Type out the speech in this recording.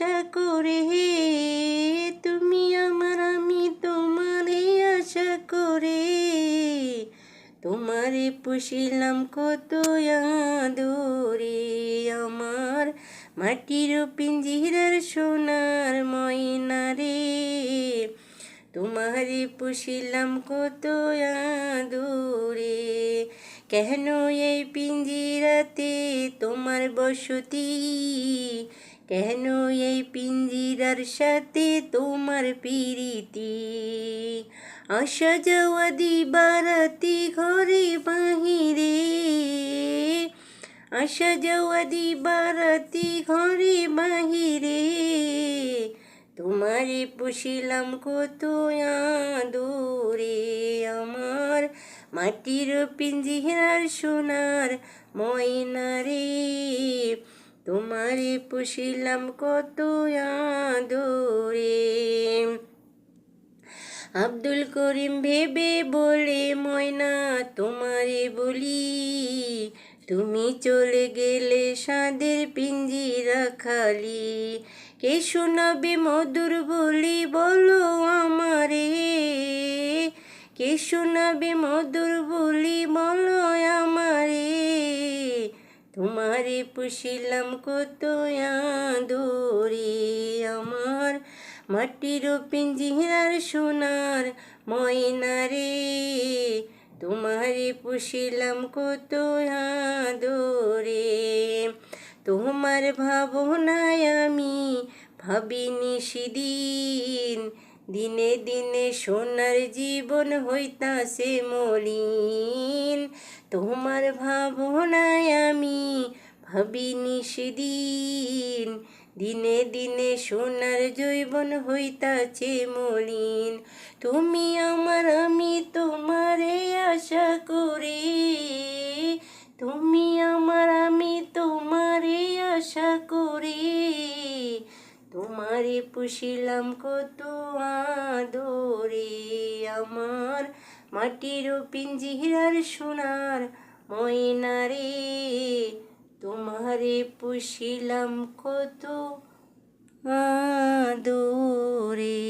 আশা করে, তুমি আমার আমি তোমারে আশা করে, তোমারে পুষিলাম কত আদরে। আমার মাটির পিঞ্জিরার সোনার ময়না রে, তোমারে পুষিলাম কত আদরে। কেন এই পিঞ্জিরাতে তোমার বসতি, কেন এই পিঞ্জিরার সাথে তোমার প্রীতি। আসা যাওয়া দিবারাতি ঘরে বাহিরে, আসা যাওয়া দিবারাতি ঘরে বাহিরে, তোমারে পুষিলাম কত আদরে। আমার মাটির পিঞ্জিরার সোনার ময়না রে, তোমারে পুষিলাম কত আদরে। আব্দুল করিম ভেবে বলে ময়না তোমারে বলি, তুমি চলে গেলে সাদের পিঞ্জিরা খালি। কে শোনাবে মধুর বলি বলো আমারে, কে শোনাবে মধুর বলি বলো আমারে। তোমারে পুষিলাম কত আদরে। আমার মাটির পিঞ্জিরার সোনার ময়না রে, তোমারে পুষিলাম কত আদরে। তোমার ভাবনায় আমি ভাবিনি সেদিন, দিনে দিনে সোনার জীবন হইতাছে মলিন। তোমার ভাবনায় আমি ভাবিনি সেদিন, দিনে দিনে সোনার যৌবন হইতাছে মলিন। তুমি আমার আমি তোমারে আশা করি, তুমি আমার আমি তোমারে আশা করি, তোমারে পুষিলাম কত আদরে। আমার মাটির পিঞ্জিরার সোনার ময়না রে, তোমারে পুষিলাম কত আদরে।